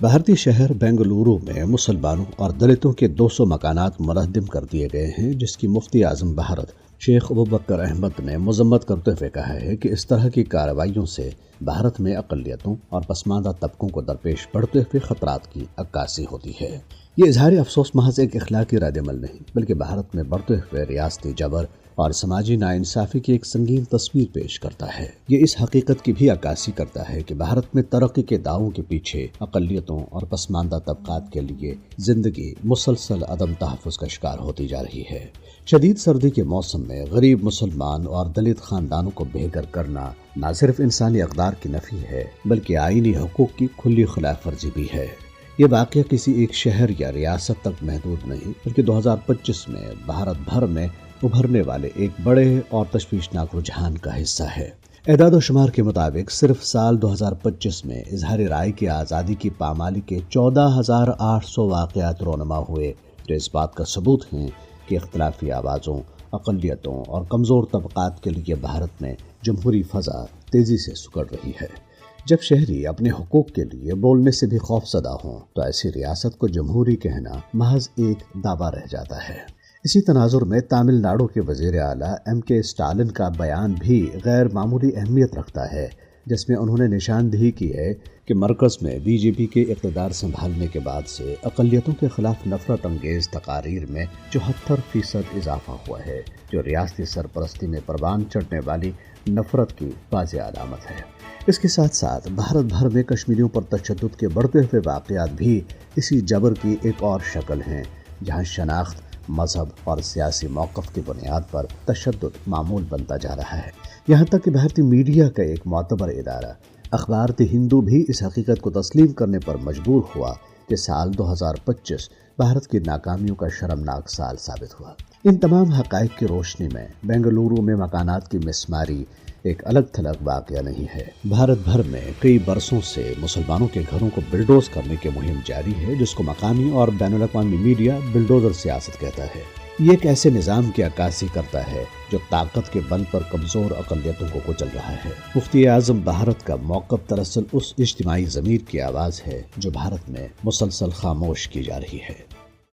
بھارتی شہر بنگلورو میں مسلمانوں اور دلتوں کے 200 مکانات منہدم کر دیے گئے ہیں، جس کی مفتی اعظم بھارت شیخ ابوبکر احمد نے مذمت کرتے ہوئے کہا ہے کہ اس طرح کی کارروائیوں سے بھارت میں اقلیتوں اور پسماندہ طبقوں کو درپیش بڑھتے ہوئے خطرات کی عکاسی ہوتی ہے۔ یہ اظہار افسوس محض ایک اخلاقی رد عمل نہیں، بلکہ بھارت میں بڑھتے ہوئے ریاستی جبر اور سماجی ناانصافی کی ایک سنگین تصویر پیش کرتا ہے۔ یہ اس حقیقت کی بھی عکاسی کرتا ہے کہ بھارت میں ترقی کے دعووں کے پیچھے اقلیتوں اور پسماندہ طبقات کے لیے زندگی مسلسل عدم تحفظ کا شکار ہوتی جا رہی ہے۔ شدید سردی کے موسم میں غریب مسلمان اور دلت خاندانوں کو بے گھر کرنا نہ صرف انسانی اقدار کی نفی ہے، بلکہ آئینی حقوق کی کھلی خلاف ورزی بھی ہے۔ یہ واقعہ کسی ایک شہر یا ریاست تک محدود نہیں، بلکہ 2025 میں بھارت بھر میں ابھرنے والے ایک بڑے اور تشویشناک رجحان کا حصہ ہے۔ اعداد و شمار کے مطابق صرف سال 2025 میں اظہار رائے کی آزادی کی پامالی کے 14,800 واقعات رونما ہوئے، جو اس بات کا ثبوت ہیں کہ اختلافی آوازوں، اقلیتوں اور کمزور طبقات کے لیے بھارت میں جمہوری فضا تیزی سے سکڑ رہی ہے۔ جب شہری اپنے حقوق کے لیے بولنے سے بھی خوفزدہ ہوں تو ایسی ریاست کو جمہوری کہنا محض ایک دعویٰ رہ جاتا ہے۔ اسی تناظر میں تامل ناڈو کے وزیر اعلیٰ ایم کے اسٹالن کا بیان بھی غیر معمولی اہمیت رکھتا ہے، جس میں انہوں نے نشاندہی کی ہے کہ مرکز میں بی جے پی کے اقتدار سنبھالنے کے بعد سے اقلیتوں کے خلاف نفرت انگیز تقاریر میں 74% اضافہ ہوا ہے، جو ریاستی سرپرستی میں پروان چڑھنے والی نفرت کی واضح علامت ہے۔ اس کے ساتھ ساتھ بھارت بھر میں کشمیریوں پر تشدد کے بڑھتے ہوئے واقعات بھی اسی جبر کی ایک اور شکل ہیں، جہاں شناخت، مذہب اور سیاسی موقف کی بنیاد پر تشدد معمول بنتا جا رہا ہے۔ یہاں تک کہ بھارتی میڈیا کا ایک معتبر ادارہ اخبار دی ہندو بھی اس حقیقت کو تسلیم کرنے پر مجبور ہوا کہ سال 2025 بھارت کی ناکامیوں کا شرمناک سال ثابت ہوا۔ ان تمام حقائق کی روشنی میں بنگلورو میں مکانات کی مسماری ایک الگ تھلگ واقعہ نہیں ہے۔ بھارت بھر میں کئی برسوں سے مسلمانوں کے گھروں کو بلڈوز کرنے کی مہم جاری ہے، جس کو مقامی اور بین الاقوامی میڈیا بلڈوزر سیاست کہتا ہے۔ یہ ایک ایسے نظام کی عکاسی کرتا ہے جو طاقت کے بل پر کمزور اقلیتوں کو کچل رہا ہے۔ مفتی اعظم بھارت کا موقف دراصل اس اجتماعی ضمیر کی آواز ہے جو بھارت میں مسلسل خاموش کی جا رہی ہے۔